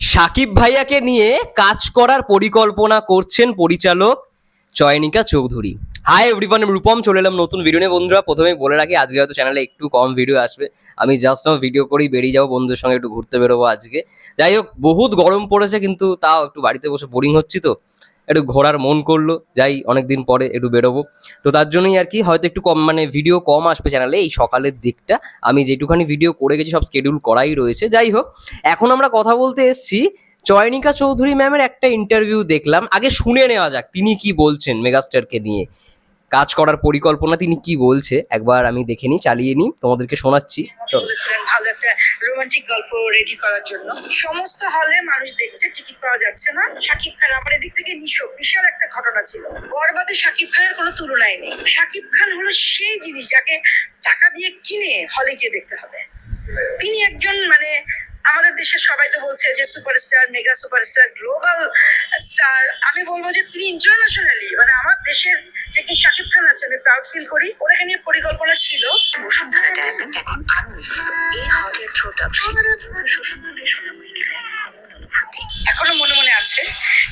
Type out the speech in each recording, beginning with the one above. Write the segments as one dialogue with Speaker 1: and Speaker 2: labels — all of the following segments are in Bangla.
Speaker 1: সাকিব ভাইয়াকে নিয়ে কাজ করার পরিকল্পনা করছেন পরিচালক চয়নিকা চৌধুরী। হাই এভরিওয়ান, আমি রূপম চলে এলাম নতুন ভিডিও নিয়ে। বন্ধুরা, প্রথমেই বলে রাখি আজকে হয়তো চ্যানেলে একটু কম ভিডিও আসবে। আমি জাস্ট ভিডিও করেই বেরিয়ে যাবো, বন্ধুদের সঙ্গে একটু ঘুরতে বেরোবো আজকে। যাই হোক, বহুত গরম পড়েছে, কিন্তু তাও একটু বাড়িতে বসে বোরিং হচ্ছি, তো একটু ঘোরার মন করলো, যাই অনেকদিন পরে একটু বেরোবো। তো তার জন্যই আর কি হয়তো একটু কম, মানে ভিডিও কম আসবে চ্যানেলে এই সকালের দিকটা। আমি যেটুখানি ভিডিও করে গেছি সব স্কেডিউল করাই রয়েছে। যাই হোক, এখন আমরা কথা বলতে এসেছি চয়নিকা চৌধুরী ম্যামের একটা ইন্টারভিউ দেখলাম। আগে শুনে নেওয়া যাক তিনি কি বলছেন মেগাস্টারকে নিয়ে কাজ করার পরিকল্পনা, তিনি কি বলছে একবার আমি দেখে নিই, চালিয়ে নিই, তোমাদেরকে শোনাচ্ছি। চলো।
Speaker 2: বলেছিলেন ভালো একটা রোমান্টিক গল্প রেডি করার জন্য। সমস্ত হলে মানুষ দেখছে, টিকিট পাওয়া যাচ্ছে না। শাকিব খান আমার এদিক থেকে নিশো বিশাল একটা ঘটনা ছিল। বরবাদে শাকিব খানের কোনো তুলনাই নেই। শাকিব খান হলো সেই জিনিস যাকে টাকা দিয়ে কিনে হলে গিয়ে দেখতে হবে। তিনি একজন মানে আমাদের দেশের সবাই তো বলছে যে superstar, mega superstar, global star. আমি বলবো যে তিনি ইন্টারন্যাশনালি, মানে আমার দেশের যে কি শাকিব খান আছে, আমি প্রাউড ফিল করি। ওনাকে নিয়ে পরিকল্পনা ছিল। বসুন্ধরা ডায়মন্ড এখন আরো উন্নত। এই হলের প্রোডাক্ট কিন্তু শ্বশুরবাড়ির এখনো মনে মনে আছে,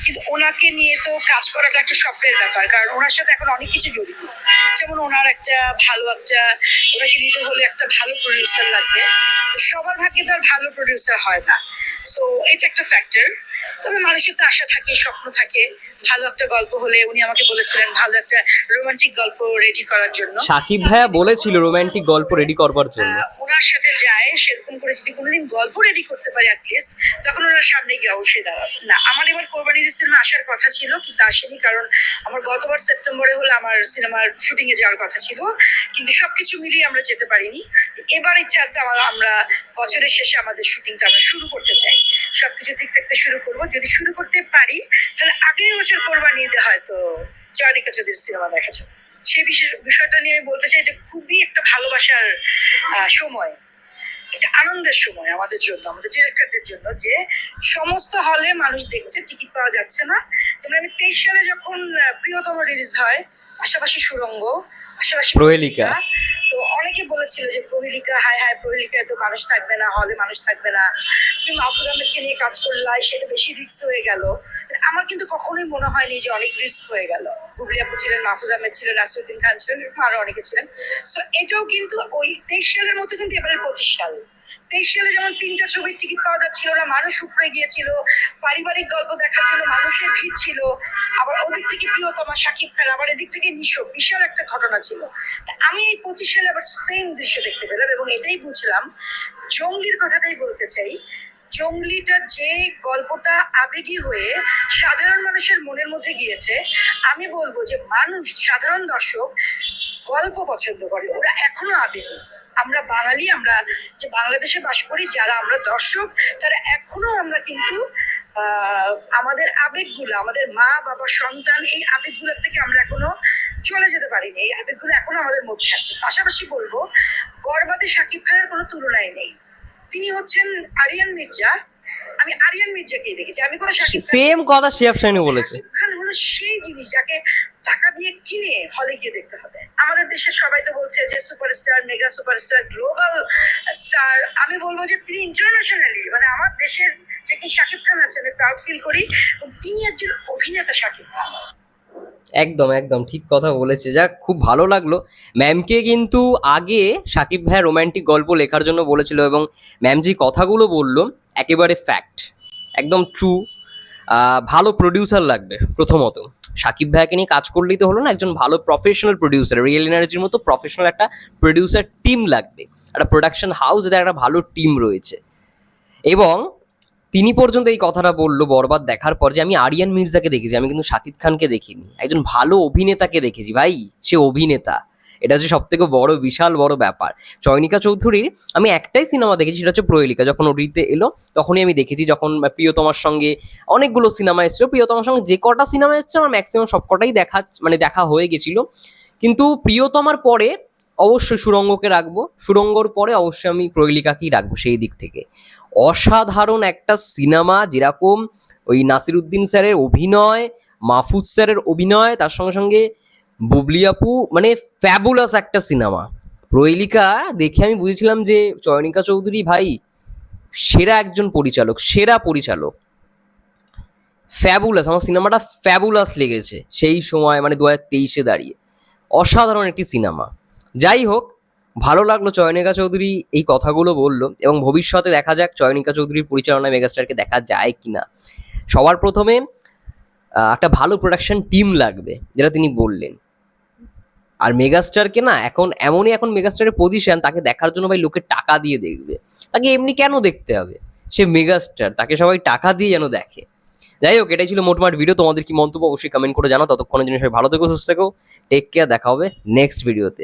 Speaker 2: কিন্তু ওনাকে নিয়ে তো কাজ করাটা একটা স্বপ্নের ব্যাপার, কারণ ওনার সাথে এখন অনেক কিছু জড়িত। যেমন ওনার একটা ভালো একটা, ওনাকে নিতে হলে একটা ভালো প্রডিউসার লাগবে। তো সবার ভাগ্যে তো আর ভালো প্রডিউসার হয় না, সো এটা একটা ফ্যাক্টর। তবে মানুষের তো আশা থাকে, স্বপ্ন থাকে। ভালো একটা গল্প হলে উনি আমাকে বলেছিলেন ভালো একটা রোমান্টিক গল্প রেডি করার জন্য।
Speaker 1: সাকিব ভাইয়া বলেছিল রোমান্টিক গল্প রেডি করবার জন্য।
Speaker 2: ওনার সাথে যায়, সেরকম করে যদি কোনোদিন গল্প রেডি করতে পারে অ্যাটলিস্ট, তখন ওনার সামনে গিয়ে অবশ্যই দাঁড়াবে। না, আমার এবার কোরবানি ঈদের সিনেমা আসার কথা ছিল, কিন্তু আসেনি, কারণ আমার গতবার সেপ্টেম্বরে হলে আমার সিনেমার শুটিং এ যাওয়ার কথা ছিল, কিন্তু সবকিছু মিলিয়ে আমরা যেতে পারিনি। এবার ইচ্ছা আছে আমরা বছরের শেষে আমাদের শুটিংটা আমরা শুরু করতে চাই। সবকিছু ঠিক থাকতে শুরু করবো, যদি শুরু করতে পারি তাহলে আগের বছর কোরবানি ঈদে হয়তো চয়নিকা চৌধুরীর সিনেমা দেখা যাবে। সেই বিষয়টা নিয়ে আমি বলতে চাই, এটা খুবই একটা ভালোবাসার সময়, একটা আনন্দের সময় আমাদের জন্য, আমাদের ডিরেক্টরদের জন্য, যে সমস্ত হলে মানুষ দেখছে, টিকিট পাওয়া যাচ্ছে না। যেমন আমি 23 সালে যখন প্রিয়তম রিলিজ হয়, পাশাপাশি সুড়ঙ্গ, পাশাপাশি
Speaker 1: প্রহেলিকা।
Speaker 2: তো অনেকে বলেছিল যে প্রহেলিকা, হায় হায় প্রহেলিকায় তো মানুষ থাকবে না, হলে মানুষ থাকবে না, তুমি মাহফুজ আহমেদকে নিয়ে কাজ করলাই, সেটা বেশি রিস্ক হয়ে গেল। আমার কিন্তু কখনোই মনে হয়নি যে অনেক রিস্ক হয়ে গেল। বুবলি আপু ছিলেন, মাহফুজ আহমেদ ছিলেন, নাসিরুদ্দিন খান ছিলেন, এরকম আরো অনেকে ছিলেন। তো এটাও কিন্তু ওই 23 সালের মতো, কিন্তু এবারে 25 সাল। 23 সালে যেমন 3টা ছবির টিকিট পাওয়া যাচ্ছিল না, মানুষ উপরে গিয়েছিল, পারিবারিক গল্প দেখার জন্য মানুষের ভিড় ছিল। আবার ওদিক থেকে প্রিয়তমা শাকিব খান, আবার এদিক থেকে নিশো, বিশাল একটা ঘটনা ছিল। আমি এই 25 সালে আবার সেম দৃশ্য দেখতে পেলাম, এবং এটাই বুঝলাম। জঙ্গলির কথাটাই বলতে চাই। জঙ্গলিটা যে গল্পটা আবেগী হয়ে সাধারণ মানুষের মনের মধ্যে গিয়েছে, আমি বলবো যে মানুষ, সাধারণ দর্শক গল্প পছন্দ করে, ওরা এখনো আবেগী। আমরা বাঙালি, আমরা যে বাংলাদেশে বাস করি, যারা আমরা দর্শক, তারা এখনো আমরা কিন্তু আমাদের আবেগগুলো, আমাদের মা বাবা সন্তান, এই আবেগগুলোর থেকে আমরা এখনো চলে যেতে পারিনি। এই আবেগগুলো এখনো আমাদের মধ্যে আছে। পাশাপাশি বলবো, বরবাদে শাকিব খানের কোনো তুলনাই নেই। তিনি হচ্ছেন আরিয়ান মির্জা। আমি আরিয়ান মির্জাকেই দেখেছি, আমি কোনো শাকিব
Speaker 1: সেম কথা শিহাব শাহিনী বলেছে।
Speaker 2: শাকিব খান হলো সেই জিনিস যাকে টাকা দিয়ে কিনে হলে গিয়ে দেখতে হবে। আমাদের দেশের সবাই তো বলছে যে superstar, mega superstar, global star. আমি বলবো যে তিনি ইন্টারন্যাশনালি, মানে আমার দেশের যে কি শাকিব খান আছে, আমি প্রাউড ফিল করি। তিনি একজন অভিনেতা শাকিব খান।
Speaker 1: একদম একদম ঠিক কথা বলেছে। যাক, খুব ভালো লাগলো। ম্যামকে কিন্তু আগে সাকিব ভাইয়া রোমান্টিক গল্প লেখার জন্য বলেছিল, এবং ম্যাম যে কথাগুলো বললো একেবারে ফ্যাক্ট, একদম ট্রু। ভালো প্রডিউসার লাগবে প্রথমত। সাকিব ভাইয়াকে নিয়ে কাজ করলেই তো হলো না, একজন ভালো প্রফেশনাল প্রডিউসার, রিয়েল এনার্জির মতো প্রফেশনাল একটা প্রডিউসার টিম লাগবে, একটা প্রোডাকশন হাউস যাদের একটা ভালো টিম রয়েছে। এবং তিনি পর্যন্ত এই কথাটা বললো বরবাদ দেখার পর, যে আমি আরিয়ান মির্জাকে দেখেছি, আমি কিন্তু শাকিব খানকে দেখিনি। একজন ভালো অভিনেতাকে দেখেছি ভাই, সে অভিনেতা। এটা হচ্ছে সব থেকে বড়, বিশাল বড় ব্যাপার। চয়নিকা চৌধুরীর আমি একটাই সিনেমা দেখেছি, সেটা হচ্ছে প্রহেলিকা। যখন ওটিতে এলো তখনই আমি দেখেছি, যখন প্রিয়তমার সঙ্গে অনেকগুলো সিনেমা এসেছিল। প্রিয়তমার সঙ্গে যে কটা সিনেমা এসছে আমার ম্যাক্সিমাম সব কটাই দেখা হয়ে গেছিল। কিন্তু প্রিয়তমার পরে অবশ্যই সুড়ঙ্গকে রাখবো, সুড়ঙ্গর পরে অবশ্যই আমি প্রহেলিকাকেই রাখবো। সেই দিক থেকে অসাধারণ একটা সিনেমা, যেরকম ওই নাসিরুদ্দিন স্যারের অভিনয়, মাহফুজ স্যারের অভিনয়, তার সঙ্গে সঙ্গে বুবলি আপু, মানে ফ্যাবুলাস একটা সিনেমা। প্রহেলিকা দেখে আমি বুঝেছিলাম যে চয়নিকা চৌধুরী ভাই সেরা একজন পরিচালক, সেরা পরিচালক, ফ্যাবুলাস। আমার সিনেমাটা ফ্যাবুলাস লেগেছে সেই সময়, মানে 2023-এ দাঁড়িয়ে অসাধারণ একটি সিনেমা। যাই হোক, ভালো লাগলো চয়নিকা চৌধুরী এই কথাগুলো বললো, এবং ভবিষ্যতে দেখা যাক চয়নিকা চৌধুরীর পরিচালনায় মেগাস্টারকে দেখা যায় কিনা। সবার প্রথমে একটা ভালো প্রোডাকশন টিম লাগবে, যেটা তিনি বললেন। আর মেগাস্টারকে না এখন এমনই, এখন মেগাস্টারের পজিশন, তাকে দেখার জন্য ভাই লোকে টাকা দিয়ে দেখবে। তাকে এমনি কেন দেখতে হবে? সে মেগাস্টার, তাকে সবাই টাকা দিয়ে যেন দেখে। যাই হোক, এটাই ছিল মোটমাট ভিডিও। তোমাদের কি মন্তব্য অবশ্যই কমেন্ট করে জানাও। ততক্ষণের জন্য সবাই ভালো থেকো, সুস্থ থেকো, টেক কেয়ার। দেখা হবে নেক্সট ভিডিওতে।